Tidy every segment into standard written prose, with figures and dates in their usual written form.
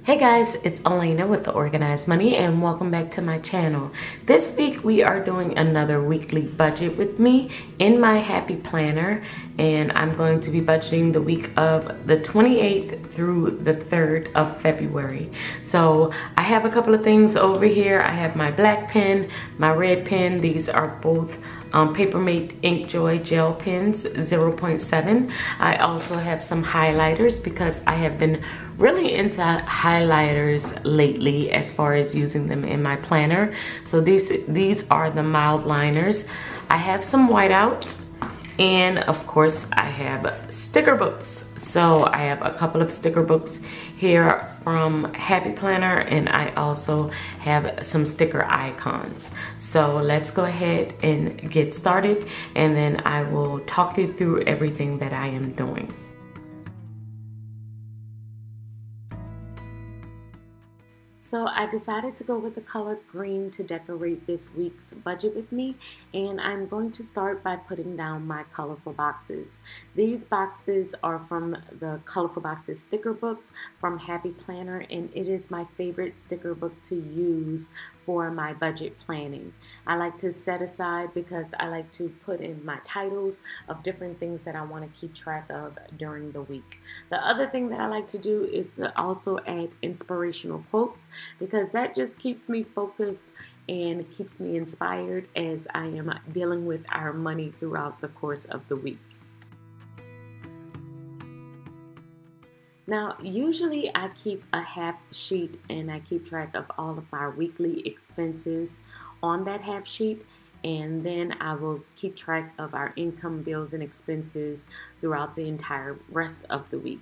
Hey guys, it's Alaina with The Organized Money and welcome back to my channel. This week we are doing another weekly budget with me in my Happy Planner, and I'm going to be budgeting the week of the 28th through the 3rd of February. So I have a couple of things over here. I have my black pen, my red pen. These are both Papermate Ink Joy gel pens 0.7. I also have some highlighters because I have been really into highlighters lately as far as using them in my planner. So these are the mild liners. I have some whiteout, and of course I have sticker books. So I have a couple of sticker books here from Happy Planner, and I also have some sticker icons. So let's go ahead and get started, and then I will talk you through everything that I am doing. So I decided to go with the color green to decorate this week's budget with me, and I'm going to start by putting down my colorful boxes. These boxes are from the Colorful Boxes sticker book from Happy Planner, and it is my favorite sticker book to use for my budget planning. I like to set aside because I like to put in my titles of different things that I want to keep track of during the week. The other thing that I like to do is to also add inspirational quotes, because that just keeps me focused and keeps me inspired as I am dealing with our money throughout the course of the week. Now, usually I keep a half sheet and I keep track of all of my weekly expenses on that half sheet, and then I will keep track of our income, bills, and expenses throughout the entire rest of the week.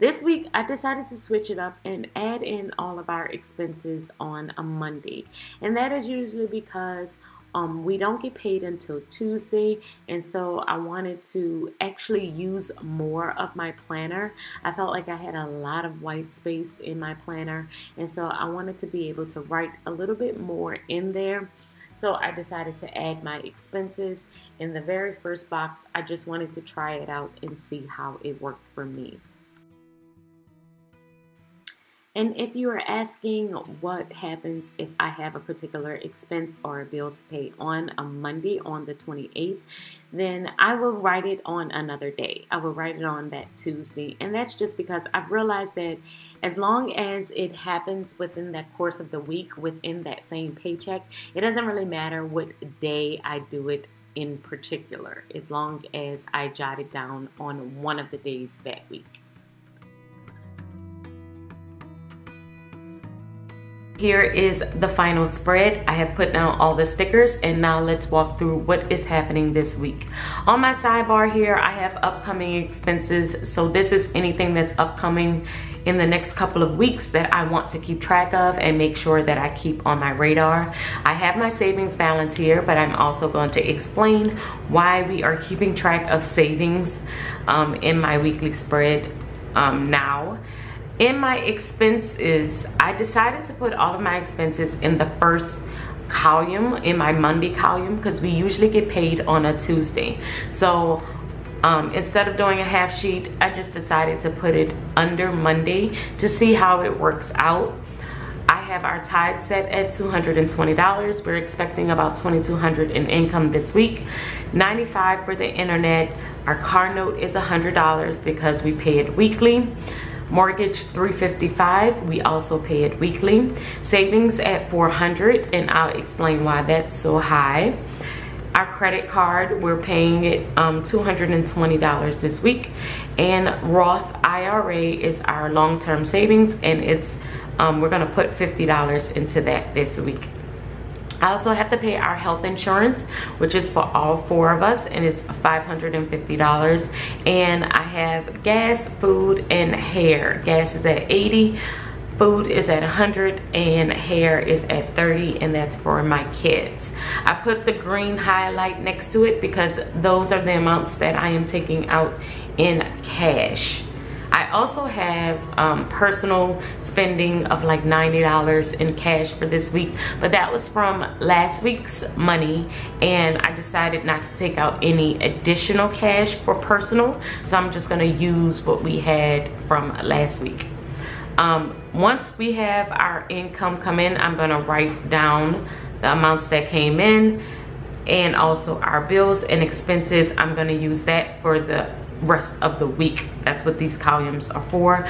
This week, I decided to switch it up and add in all of our expenses on a Monday, and that is usually because we don't get paid until Tuesday, and so I wanted to actually use more of my planner. I felt like I had a lot of white space in my planner, and so I wanted to be able to write a little bit more in there. So I decided to add my expenses in the very first box. I just wanted to try it out and see how it worked for me. And if you are asking what happens if I have a particular expense or a bill to pay on a Monday on the 28th, then I will write it on another day. I will write it on that Tuesday. And that's just because I've realized that as long as it happens within that course of the week, within that same paycheck, it doesn't really matter what day I do it in particular, as long as I jot it down on one of the days that week. Here is the final spread. I have put down all the stickers, and now let's walk through what is happening this week. On my sidebar here, I have upcoming expenses. So this is anything that's upcoming in the next couple of weeks that I want to keep track of and make sure that I keep on my radar. I have my savings balance here, but I'm also going to explain why we are keeping track of savings in my weekly spread now. In my expenses, I decided to put all of my expenses in the first column, in my Monday column, because we usually get paid on a Tuesday. So instead of doing a half sheet, I just decided to put it under Monday to see how it works out. I have our tithe set at $220. We're expecting about $2,200 in income this week. $95 for the internet. Our car note is $100 because we pay it weekly. Mortgage $355, we also pay it weekly. Savings at $400, and I'll explain why that's so high. Our credit card, we're paying it $220 this week. And Roth IRA is our long-term savings, and it's we're gonna put $50 into that this week. I also have to pay our health insurance, which is for all four of us, and it's $550. And I have gas, food, and hair. Gas is at $80, food is at $100, and hair is at $30, and that's for my kids. I put the green highlight next to it because those are the amounts that I am taking out in cash. I also have personal spending of like $90 in cash for this week, but that was from last week's money, and I decided not to take out any additional cash for personal, so I'm just gonna use what we had from last week. Once we have our income come in, I'm gonna write down the amounts that came in and also our bills and expenses. I'm gonna use that for the rest of the week. That's what these columns are for.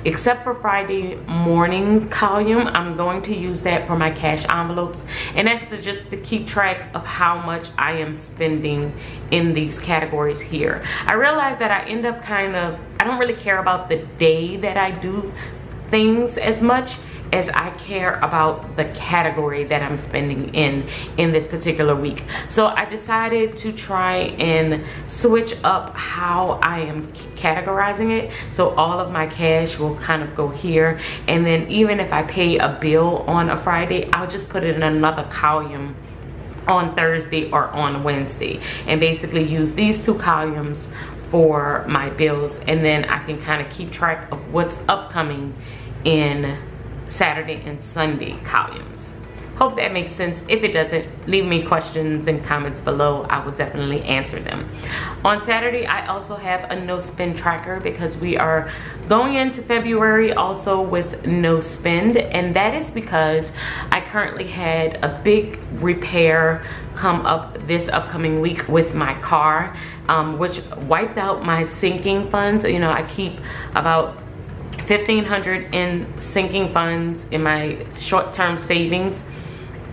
Except for Friday morning column, I'm going to use that for my cash envelopes, and that's just to keep track of how much I am spending in these categories here. I realize that I end up I don't really care about the day that I do things as much as I care about the category that I'm spending in this particular week. So I decided to try and switch up how I am categorizing it. So all of my cash will kind of go here, and then even if I pay a bill on a Friday, I'll just put it in another column on Thursday or on Wednesday, and basically use these two columns for my bills, and then I can kind of keep track of what's upcoming in Saturday and Sunday columns. Hope that makes sense. If it doesn't, leave me questions and comments below. I will definitely answer them. On Saturday, I also have a no spend tracker because we are going into February also with no spend, and that is because I currently had a big repair come up this upcoming week with my car, which wiped out my sinking funds. You know, I keep about $1,500 in sinking funds in my short-term savings,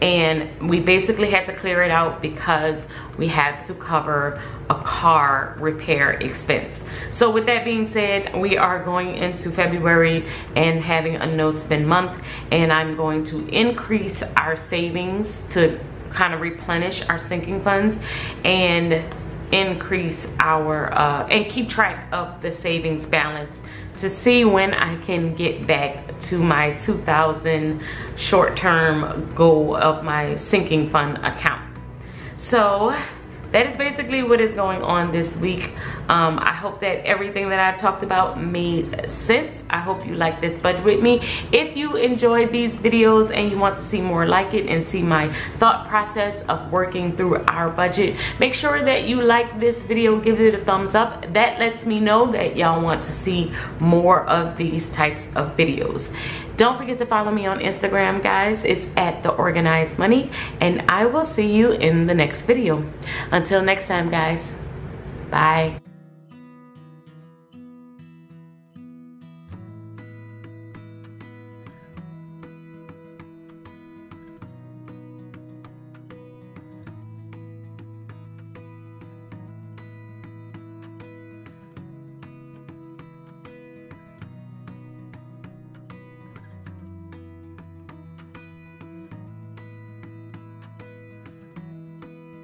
and we basically had to clear it out because we had to cover a car repair expense. So with that being said, we are going into February and having a no spend month, and I'm going to increase our savings to kind of replenish our sinking funds and increase our and keep track of the savings balance to see when I can get back to my 2,000 short-term goal of my sinking fund account. So that is basically what is going on this week. I hope that everything that I've talked about made sense. I hope you like this budget with me. If you enjoyed these videos and you want to see more like it and see my thought process of working through our budget, make sure that you like this video, give it a thumbs up. That lets me know that y'all want to see more of these types of videos. Don't forget to follow me on Instagram, guys. It's at The Organized Money, and I will see you in the next video. Until next time, guys. Bye.